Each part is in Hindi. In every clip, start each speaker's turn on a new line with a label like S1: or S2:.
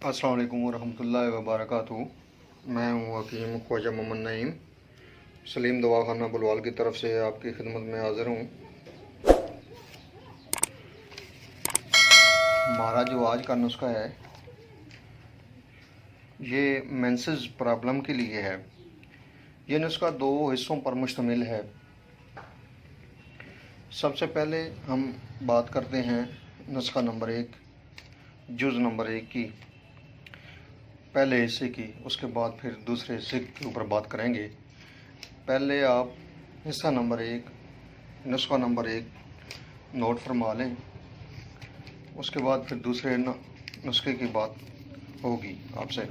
S1: अस्सलाम वालेकुम वरहमतुल्लाहि वबरकातुहू। मैं हूँ हकीम ख्वाजा मोहम्मद नईम सलीम दवाखाना बुलवाल की तरफ से आपकी खिदमत में हाज़िर हूँ। हमारा जो आज का नुस्खा है ये मेंसेस प्रॉब्लम के लिए है। ये नुस्खा दो हिस्सों पर मुश्तमिल है। सबसे पहले हम बात करते हैं नुस्खा नंबर 1 जुज़ नंबर 1 की, पहले हिस्से की। उसके बाद फिर दूसरे हिस्से के ऊपर बात करेंगे। पहले आप हिस्सा नंबर 1 नुस्खा नंबर 1 नोट फरमा लें, उसके बाद फिर दूसरे नुस्खे की बात होगी आपसे।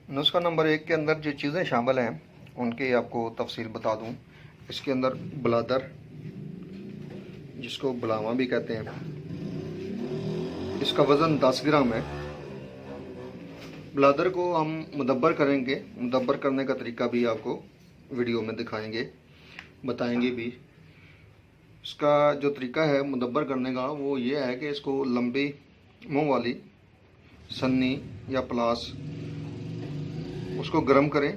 S1: नुस्खा नंबर 1 के अंदर जो चीज़ें शामिल हैं उनकी आपको तफसील बता दूं। इसके अंदर ब्लादर, जिसको बुलावा भी कहते हैं, इसका वज़न 10 ग्राम है। ब्लादर को हम मुदब्बर करेंगे। मुदब्बर करने का तरीका भी आपको वीडियो में दिखाएंगे, बताएंगे भी। इसका जो तरीका है मुदब्बर करने का वो ये है कि इसको लंबी मुंह वाली सन्नी या प्लास उसको गर्म करें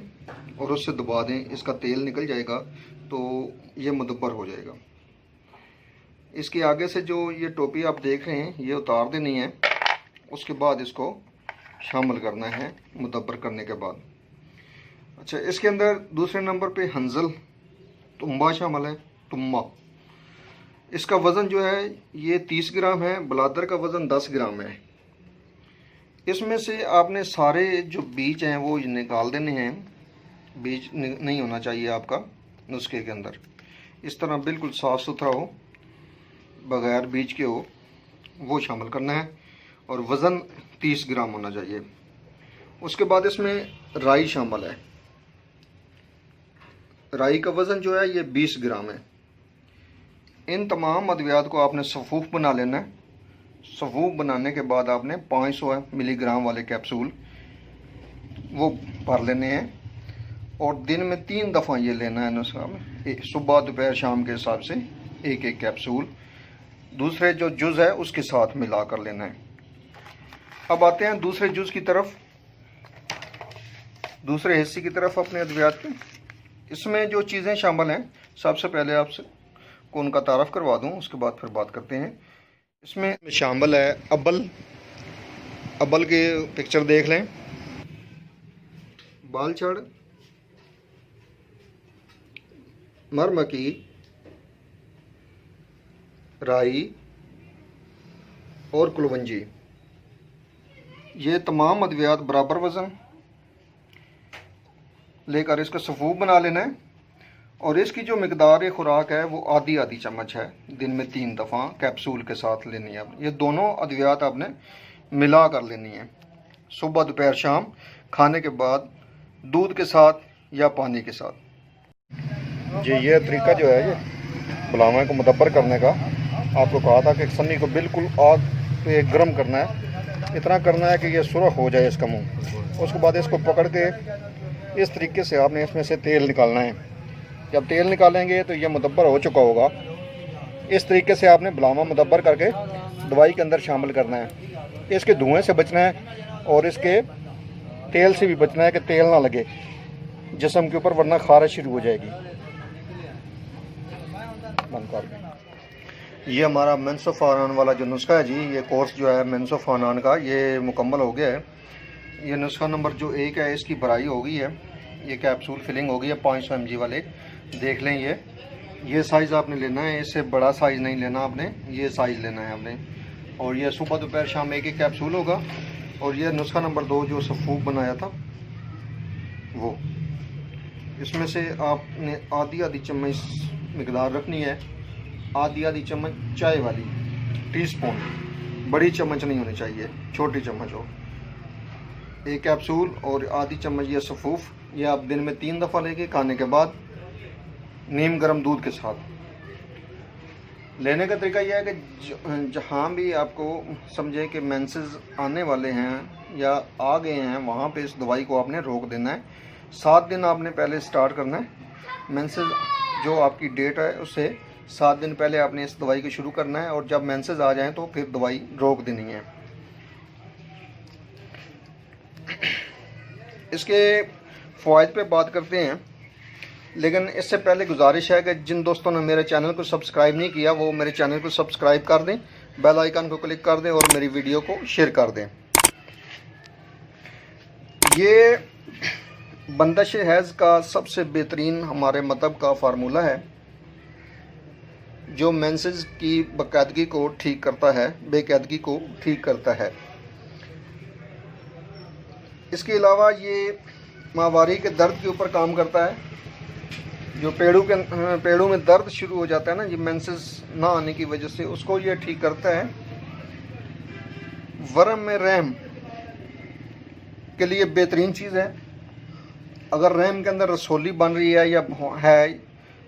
S1: और उससे दबा दें। इसका तेल निकल जाएगा तो ये मुदब्बर हो जाएगा। इसके आगे से जो ये टोपी आप देख रहे हैं ये उतार देनी है। उसके बाद इसको शामिल करना है मुदब्बर करने के बाद। अच्छा, इसके अंदर दूसरे नंबर पे हंजल तुम्बा शामिल है। तुम्बा, इसका वज़न जो है ये 30 ग्राम है। ब्लादर का वज़न 10 ग्राम है। इसमें से आपने सारे जो बीज हैं वो निकाल देने हैं। बीज नहीं होना चाहिए आपका नुस्खे के अंदर। इस तरह बिल्कुल साफ़ सुथरा हो, बग़ैर बीज के हो, वो शामिल करना है। और वज़न 30 ग्राम होना चाहिए। उसके बाद इसमें राई शामिल है। राई का वज़न जो है ये 20 ग्राम है। इन तमाम अद्वियात को आपने सफ़ूफ बना लेना है। सफ़ूफ बनाने के बाद आपने 500 मिलीग्राम वाले कैप्सूल वो भर लेने हैं और दिन में 3 दफ़ा ये लेना है नुस्खा में। सुबह दोपहर शाम के हिसाब से एक एक कैप्सूल दूसरे जो जुज़ है उसके साथ मिला कर लेना है। अब आते हैं दूसरे जुज़ की तरफ, दूसरे हिस्से की तरफ अपने अद्वियात के। इसमें जो चीज़ें शामिल हैं सबसे पहले आपसे को उनका तारफ़ करवा दूं, उसके बाद फिर बात करते हैं। इसमें शामिल है अब्बल। अब्बल की पिक्चर देख लें। बालचड़, मरमकी, राई और कुलवंजी, ये तमाम अद्वियात बराबर वज़न लेकर इसका सफ़ूफ बना लेना है। और इसकी जो मिकदार खुराक है वो आधी आधी चम्मच है। दिन में 3 दफ़ा कैप्सूल के साथ लेनी है। ये दोनों अद्वियात आपने मिला कर लेनी है, सुबह दोपहर शाम, खाने के बाद, दूध के साथ या पानी के साथ। ये तरीका जो है ये बुलावे को मुदब्बर करने का, आपको कहा था कि सन्नी को बिल्कुल आग पे गर्म करना है। इतना करना है कि ये सुरख हो जाए इसका मुंह। उसके बाद इसको पकड़ के इस तरीके से आपने इसमें से तेल निकालना है। जब तेल निकालेंगे तो ये मुदब्बर हो चुका होगा। इस तरीके से आपने बुलावा मुदब्बर करके दवाई के अंदर शामिल करना है। इसके धुएं से बचना है और इसके तेल से भी बचना है कि तेल ना लगे जिस्म के ऊपर, वरना खारिश शुरू हो जाएगी। बंद कर दें। ये हमारा मेंसोफानान वाला जो नुस्खा है जी, ये कोर्स जो है मेंसोफानान का ये मुकम्मल हो गया है। ये नुस्खा नंबर जो 1 है इसकी भराई हो गई है। ये कैप्सूल फिलिंग हो गई है 500 mg वाले, देख लें। ये साइज़ आपने लेना है, इससे बड़ा साइज़ नहीं लेना आपने, ये साइज़ लेना है आपने। और ये सुबह दोपहर शाम एक कैप्सूल होगा। और ये नुस्खा नंबर 2 जो सफ़ूफ बनाया था वो, इसमें से आपने आधी आधी चम्मच मिकदार रखनी है। आधी आधी चम्मच चाय वाली, टीस्पून, बड़ी चम्मच नहीं होनी चाहिए, छोटी चम्मच हो। एक कैप्सूल और आधी चम्मच ये सफ़ूफ, ये आप दिन में 3 दफ़ा लेके खाने के बाद नीम गर्म दूध के साथ। लेने का तरीका यह है कि जहाँ भी आपको समझे कि मेंसेस आने वाले हैं या आ गए हैं वहाँ पे इस दवाई को आपने रोक देना है। 7 दिन आपने पहले स्टार्ट करना है। मेंसेस जो आपकी डेट है उससे 7 दिन पहले आपने इस दवाई को शुरू करना है। और जब मेंसेस आ जाएं तो फिर दवाई रोक देनी है। इसके फ़वाइद पे बात करते हैं, लेकिन इससे पहले गुजारिश है कि जिन दोस्तों ने मेरे चैनल को सब्सक्राइब नहीं किया वो मेरे चैनल को सब्सक्राइब कर दें, बेल आइकन को क्लिक कर दें और मेरी वीडियो को शेयर कर दें। ये बंदिश हैज़ का सबसे बेहतरीन हमारे मज़हब का फार्मूला है जो मेंसेस की बाकायदगी को ठीक करता है, बेकायदगी को ठीक करता है। इसके अलावा ये माहवारी के दर्द के ऊपर काम करता है। जो पेड़ों में दर्द शुरू हो जाता है ना, ये मेंसेस ना आने की वजह से, उसको ये ठीक करता है। वरम में रहम के लिए बेहतरीन चीज़ है। अगर रहम के अंदर रसोली बन रही है या है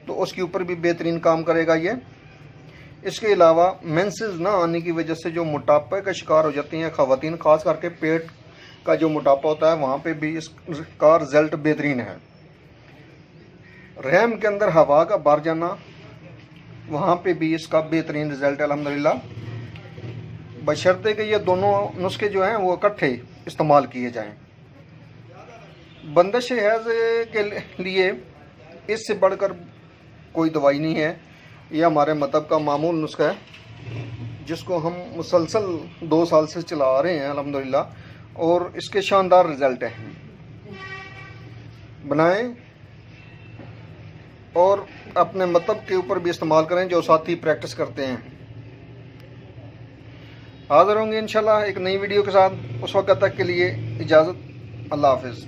S1: तो उसके ऊपर भी बेहतरीन काम करेगा ये। इसके अलावा मेंसेस ना आने की वजह से जो मोटापे का शिकार हो जाती हैं ख़वातीन, ख़ास करके पेट का जो मोटापा होता है वहाँ पे भी इसका रिज़ल्ट बेहतरीन है। रहम के अंदर हवा का भर जाना, वहाँ पे भी इसका बेहतरीन रिज़ल्ट है अल्हम्दुलिल्लाह, बशर्ते कि ये दोनों नुस्खे जो हैं वो इकट्ठे इस्तेमाल किए जाएं। बंदिश हैज़ के लिए इससे बढ़कर कोई दवाई नहीं है। ये हमारे मज़हब का मामूल नुस्खा है जिसको हम मुसलसल 2 साल से चला आ रहे हैं अल्हम्दुलिल्लाह, और इसके शानदार रिज़ल्ट हैं। बनाएं और अपने मज़हब के ऊपर भी इस्तेमाल करें जो साथी प्रैक्टिस करते हैं। हाज़िर होंगे इंशाल्लाह एक नई वीडियो के साथ। उस वक्त तक के लिए इजाज़त, अल्लाह हाफ़िज़।